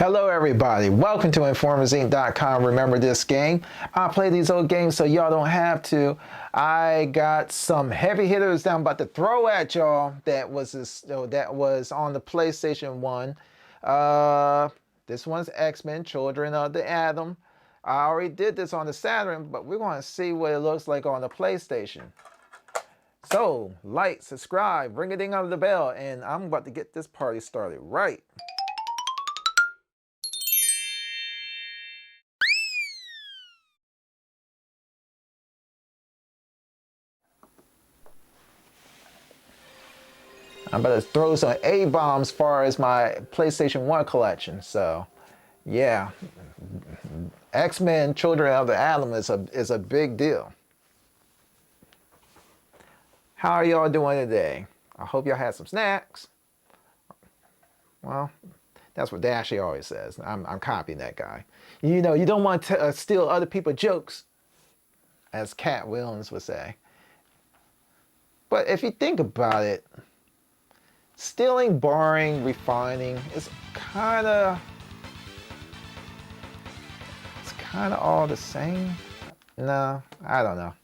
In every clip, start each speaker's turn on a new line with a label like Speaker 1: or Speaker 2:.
Speaker 1: Hello everybody, welcome to InformersInc.com. Remember this game? I play these old games so y'all don't have to. I got some heavy hitters that I'm about to throw at y'all that was on the PlayStation 1. This one's X-Men, Children of the Atom. I already did this on the Saturn, but we're going to see what it looks like on the PlayStation. So, like, subscribe, ring a ding on the bell, and I'm about to get this party started right. I'm about to throw some A-bombs as far as my PlayStation 1 collection. So, yeah. X-Men Children of the Atom is a big deal. How are y'all doing today? I hope y'all had some snacks. Well, that's what Dashy always says. I'm copying that guy. You know, you don't want to steal other people's jokes, as Cat Williams would say. But if you think about it, stealing, borrowing, refining is kind of all the same. No, I don't know.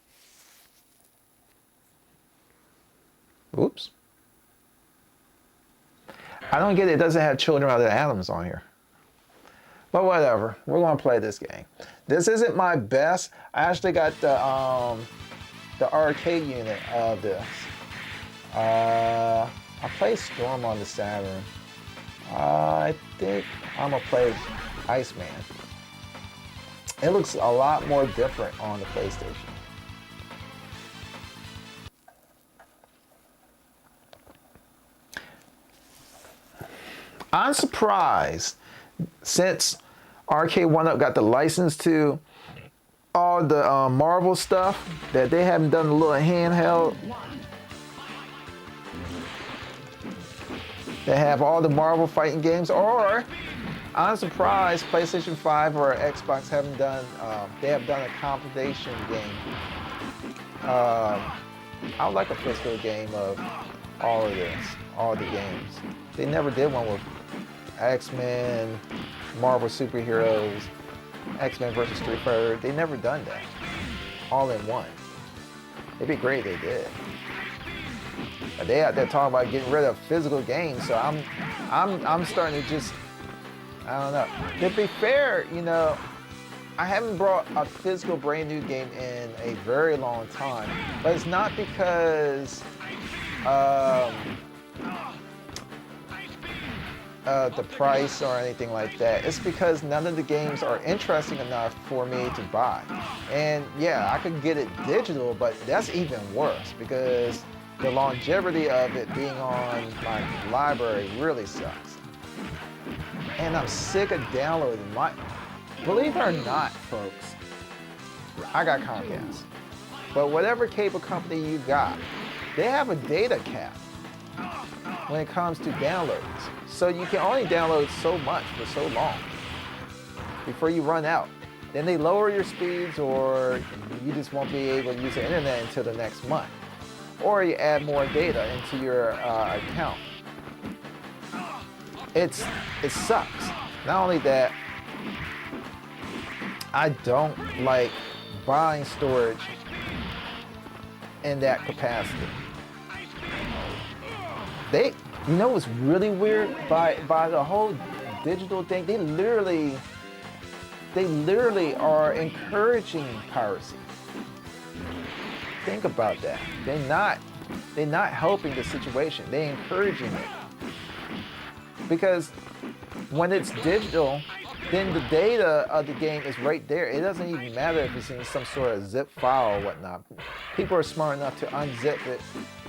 Speaker 1: Oops. I don't get it. It doesn't have Children of the Atoms on here. But whatever. We're going to play this game. This isn't my best. I actually got the arcade unit of this. I played Storm on the Saturn. I think I'm going to play Iceman. It looks a lot more different on the PlayStation. I'm surprised, since Arcade 1-Up got the license to all the Marvel stuff, that they haven't done a little handheld. They have all the Marvel fighting games, or I'm surprised PlayStation 5 or Xbox haven't done, they have done a compilation game. I would like a physical game of all of this, all the games. They never did one with X-Men, Marvel superheroes, X-Men versus Street Fighter. They never done that, all in one. It'd be great if they did. But they out there talking about getting rid of physical games, so I'm starting to just, I don't know. To be fair, you know, I haven't brought a physical brand new game in a very long time, but it's not because the price or anything like that. It's because none of the games are interesting enough for me to buy. And yeah, I could get it digital, but that's even worse because the longevity of it being on my library really sucks. And I'm sick of downloading believe it or not, folks, I got Comcast. But whatever cable company you got, they have a data cap when it comes to downloads. So you can only download so much for so long before you run out. Then they lower your speeds, or you just won't be able to use the internet until the next month. Or you add more data into your account. It sucks. Not only that, I don't like buying storage in that capacity. You know what's really weird by the whole digital thing? They literally are encouraging piracy. Think about that. They're not helping the situation. They're encouraging it. Because when it's digital, then the data of the game is right there. It doesn't even matter if it's in some sort of zip file or whatnot. People are smart enough to unzip it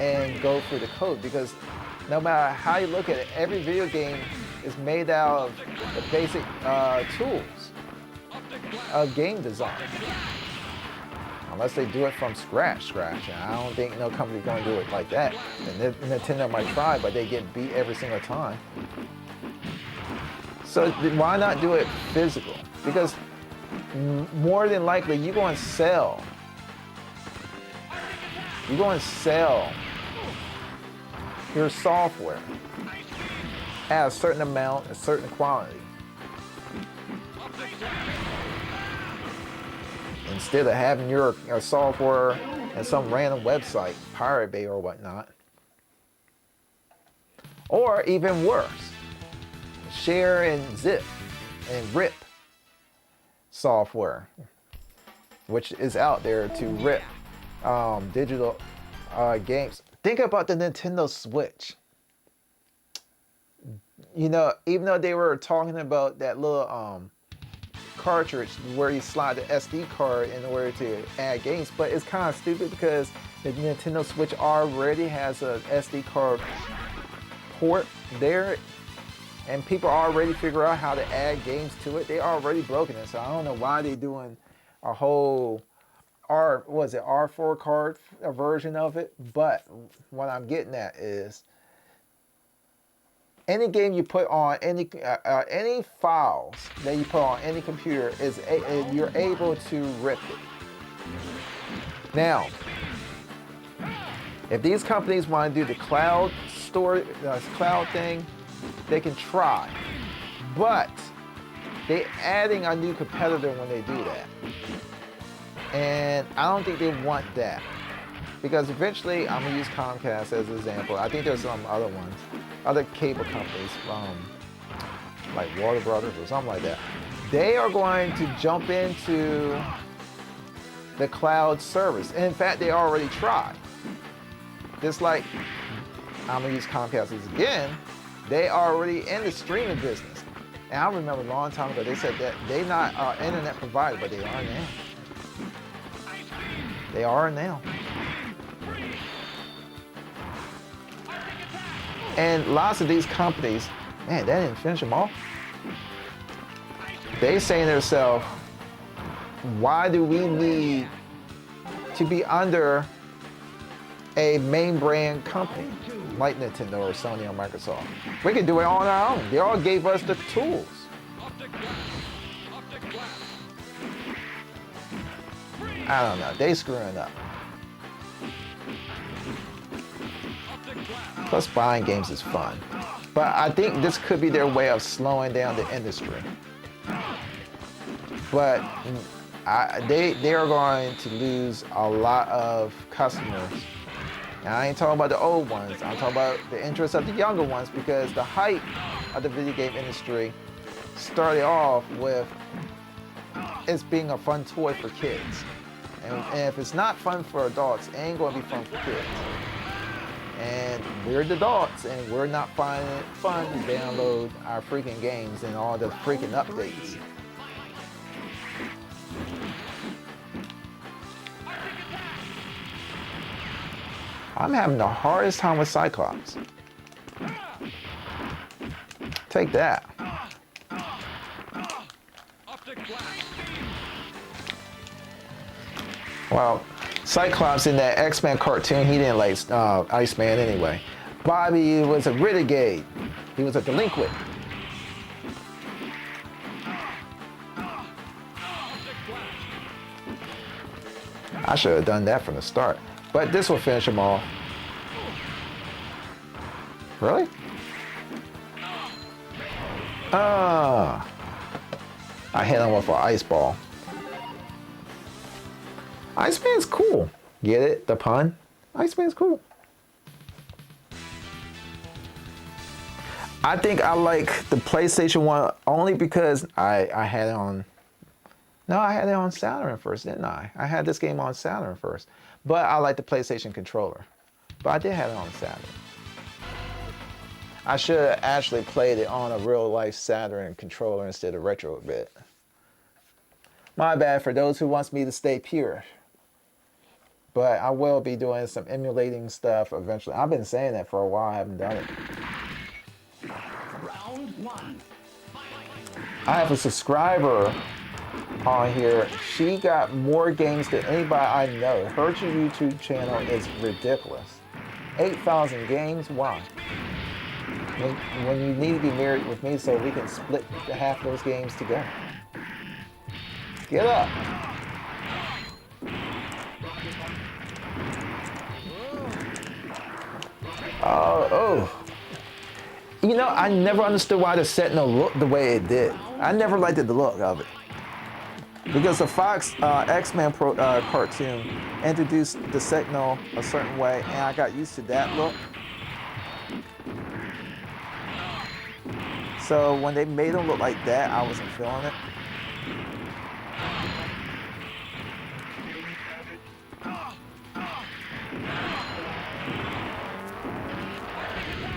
Speaker 1: and go through the code, because no matter how you look at it, every video game is made out of the basic tools of game design. Unless they do it from scratch. And I don't think no company's going to do it like that. And Nintendo might try, but they get beat every single time. So why not do it physical? Because more than likely you're going to sell. You're going to sell your software at a certain amount, a certain quantity. Instead of having your software and some random website, Pirate Bay or whatnot. Or even worse, share and zip and rip software, which is out there to rip digital games. Think about the Nintendo Switch. You know, even though they were talking about that little cartridge where you slide the SD card in order to add games, but it's kind of stupid because the Nintendo Switch already has a SD card port there, and people already figure out how to add games to it. They already broken it, so I don't know why they're doing a whole R4 card version of it. But what I'm getting at is any game you put on any files that you put on any computer you're able to rip it. Now, if these companies want to do the cloud cloud thing, they can try, but they're adding a new competitor when they do that, and I don't think they want that, because eventually I'm gonna use Comcast as an example. I think there's some other ones, other cable companies, like Warner Brothers or something like that. They are going to jump into the cloud service, and in fact, they already tried. Just like I'm gonna use Comcast again, they already in the streaming business. And I remember a long time ago they said that they're not an internet provider, but they are now. They are now. And lots of these companies, man, that didn't finish them off. They saying to themselves, why do we need to be under a main brand company like Nintendo or Sony or Microsoft? We can do it on our own. They all gave us the tools. I don't know. They screwing up. Plus, buying games is fun. But I think this could be their way of slowing down the industry. But they are going to lose a lot of customers. And I ain't talking about the old ones. I'm talking about the interest of the younger ones, because the hype of the video game industry started off with it's being a fun toy for kids. And if it's not fun for adults, it ain't going to be fun for kids. And we're the adults, and we're not finding it fun to download our freaking games and all the freaking updates. I'm having the hardest time with Cyclops. Take that. Well, Cyclops in that X-Men cartoon, he didn't like Iceman anyway. Bobby was a renegade. He was a delinquent. I should have done that from the start. But this will finish them all. Really? I hit him with an ice ball. Iceman's cool. Get it? The pun? Iceman's cool. I think I like the PlayStation 1 only because I had it on... No, I had it on Saturn first, didn't I? I had this game on Saturn first. But I like the PlayStation controller. But I did have it on Saturn. I should have actually played it on a real-life Saturn controller instead of retrobit. My bad for those who wants me to stay pure. But I will be doing some emulating stuff eventually. I've been saying that for a while. I haven't done it.
Speaker 2: Round one.
Speaker 1: I have a subscriber on here. She got more games than anybody I know. Her YouTube channel is ridiculous. 8,000 games? Why? When you need to be married with me so we can split half those games together. Get up. Oh. You know, I never understood why the Sentinel looked the way it did. I never liked the look of it. Because the Fox X-Men cartoon introduced the Sentinel a certain way, and I got used to that look. So when they made him look like that, I wasn't feeling it.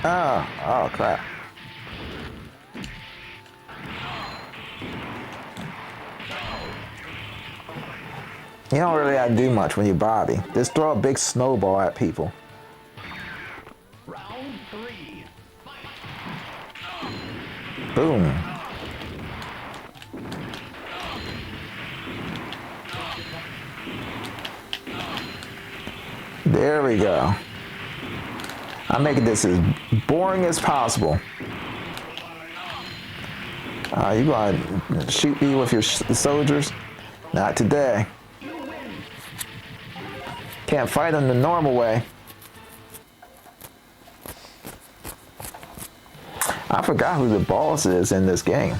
Speaker 1: Oh crap. You don't really have to do much when you're Bobby. Just throw a big snowball at people.
Speaker 2: Round 3.
Speaker 1: Boom. There we go. I'm making this as boring as possible. You gonna shoot me with your soldiers? Not today. Can't fight them the normal way. I forgot who the boss is in this game.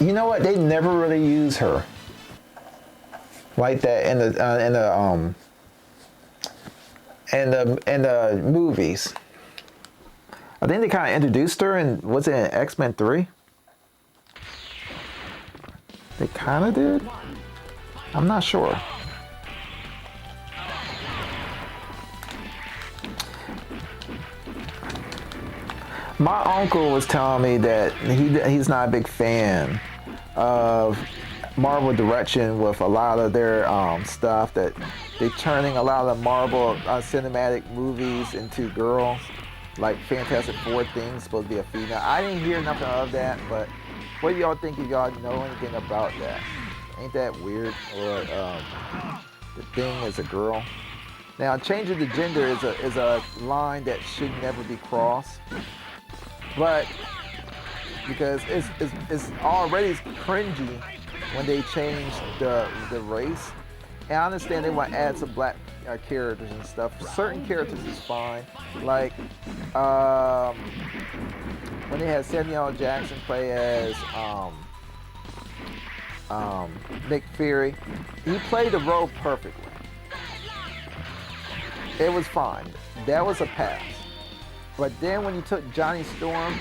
Speaker 1: You know what? They never really use her like that in the movies. I think they kind of introduced her in, was it in X-Men 3? They kind of did? I'm not sure. My uncle was telling me that he's not a big fan of Marvel direction with a lot of their stuff, that they're turning a lot of the Marvel cinematic movies into girls. Like Fantastic Four thing's supposed to be a female. I didn't hear nothing of that, but what do y'all think if y'all know anything about that? Ain't that weird? Or the Thing is a girl? Now, changing the gender is a line that should never be crossed. But because it's already cringy when they change the race. And I understand they want to add some black characters and stuff. Certain characters is fine. Like when they had Samuel L. Jackson play as Nick Fury, he played the role perfectly. It was fine. That was a pass. But then when you took Johnny Storm,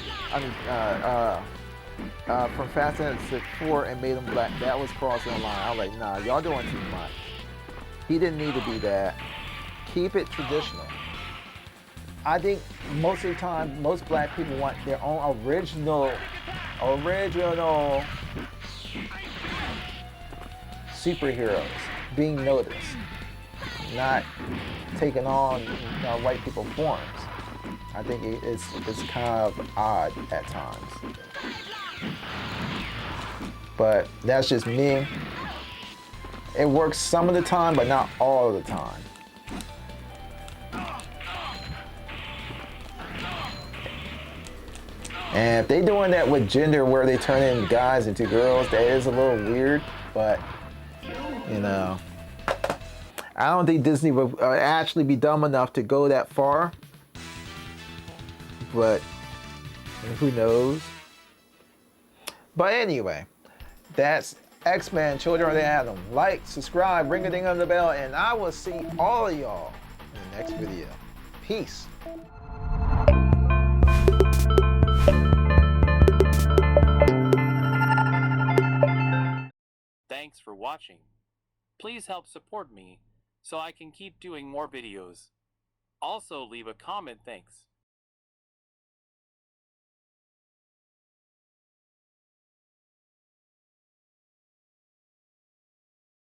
Speaker 1: from Fast and the 4 and made him black, that was crossing the line. I was like, nah, y'all doing too much. He didn't need to be that. Keep it traditional. I think most of the time, most black people want their own original superheroes being noticed, not taking on white people forms. I think it's kind of odd at times. But that's just me. It works some of the time, but not all of the time. And if they're doing that with gender where they turn in guys into girls, that is a little weird, but you know, I don't think Disney would actually be dumb enough to go that far, but who knows? But anyway, that's X-Men Children of the Atom. Like, subscribe, ring a ding on the bell, and I will see all of y'all in the next video. Peace.
Speaker 2: Thanks for watching. Please help support me so I can keep doing more videos. Also leave a comment. Thanks.